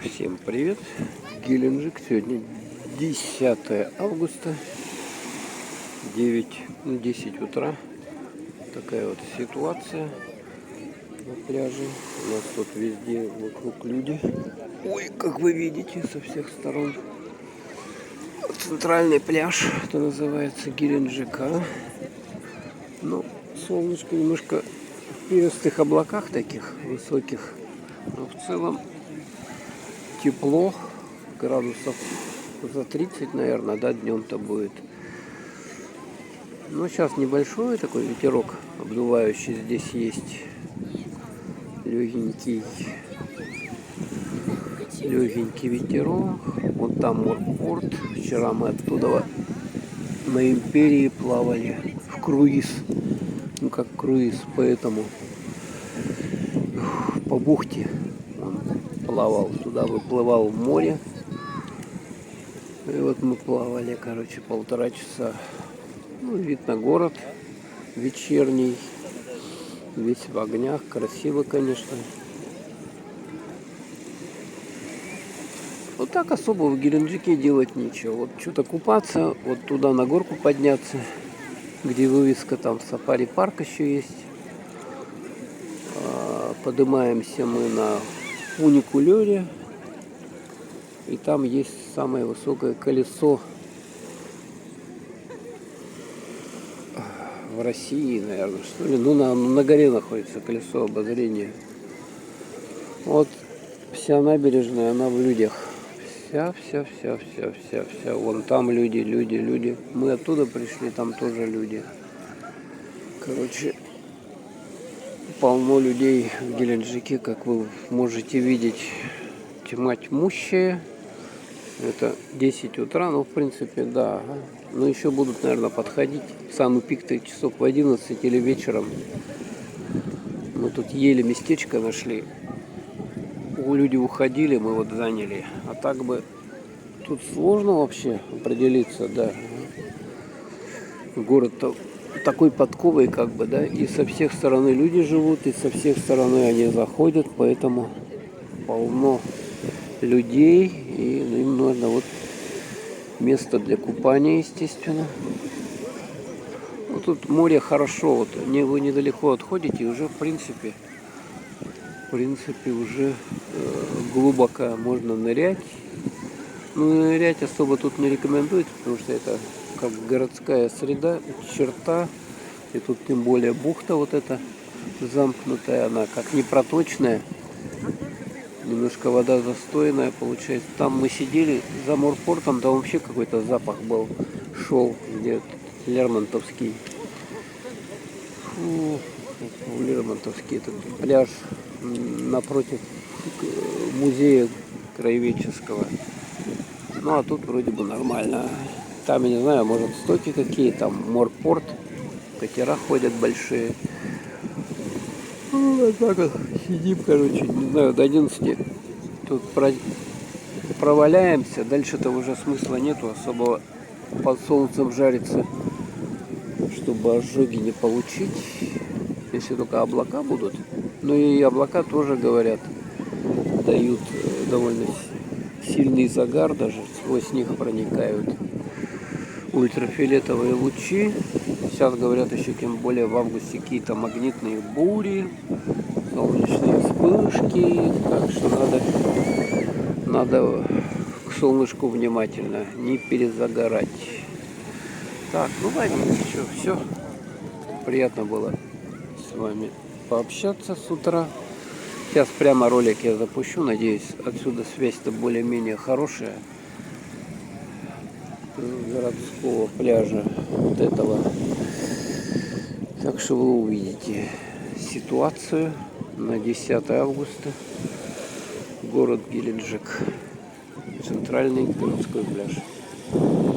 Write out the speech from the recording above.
Всем привет! Геленджик. Сегодня 10 августа, 10 утра. Такая вот ситуация на пляже. У нас тут везде вокруг люди. Ой, как вы видите, со всех сторон. Центральный пляж, это называется Геленджика. Ну, солнышко немножко в перистых облаках таких высоких. Но в целом тепло, градусов за 30, наверное, да, днем-то будет. Но сейчас небольшой такой ветерок обдувающий здесь есть. Легенький ветерок. Вот там морпорт. Вчера мы оттуда на Империи плавали в круиз. Ну, как круиз, поэтому по бухте он плавал. Туда выплывал в море. И вот мы плавали, короче, 1,5 часа. Ну, вид на город вечерний. Весь в огнях. Красиво, конечно. Вот так особо в Геленджике делать нечего. Вот что-то купаться, вот туда на горку подняться, где вывеска, там сафари-парк еще есть. Поднимаемся мы на фуникулере. И там есть самое высокое колесо в России, наверное, что ли. Ну, на горе находится колесо обозрения. Вот вся набережная, она в людях. Вся. Вон там люди. Мы оттуда пришли, там тоже люди. Короче, полно людей в Геленджике, как вы можете видеть. Тьма тьмущая. Это 10 утра, ну, в принципе, да. Но еще будут, наверное, подходить. Самый пик-то часов в 11 или вечером. Мы тут еле местечко нашли. Люди уходили, мы вот заняли. А так бы тут сложно вообще определиться, да. Город-то такой подковый, как бы, да. И со всех сторон люди живут, и со всех сторон они заходят, поэтому полно людей. И им нужно вот место для купания, естественно. Вот тут море хорошо, вот вы недалеко отходите, и уже в принципе уже глубоко можно нырять. Но нырять особо тут не рекомендуется, потому что это как городская среда, черта. И тут тем более бухта вот эта замкнутая, она как непроточная. Немножко вода застойная получается. Там мы сидели за морпортом, там вообще какой-то запах был, шел, где Лермонтовский. Лермонтовский этот пляж напротив музея краеведческого. Ну, а тут вроде бы нормально. Там, я не знаю, может, стоки какие, там морпорт, катера ходят большие. Ну, вот так вот сидим, короче, не знаю, до 11 тут проваляемся. Дальше-то уже смысла нету особо под солнцем жариться, чтобы ожоги не получить. Если только облака будут. Ну и облака тоже, говорят, дают довольно сильный загар, даже сквозь них проникают ультрафиолетовые лучи. Сейчас, говорят, еще тем более в августе какие-то магнитные бури, солнечные вспышки. Так что надо к солнышку внимательно, не перезагорать. Так, ну ладно, ничего, все. Приятно было с вами пообщаться с утра. Сейчас прямо ролик я запущу. Надеюсь, отсюда связь-то более-менее хорошая. С городского пляжа вот этого. Так что вы увидите ситуацию на 10 августа. Город Геленджик. Центральный городской пляж.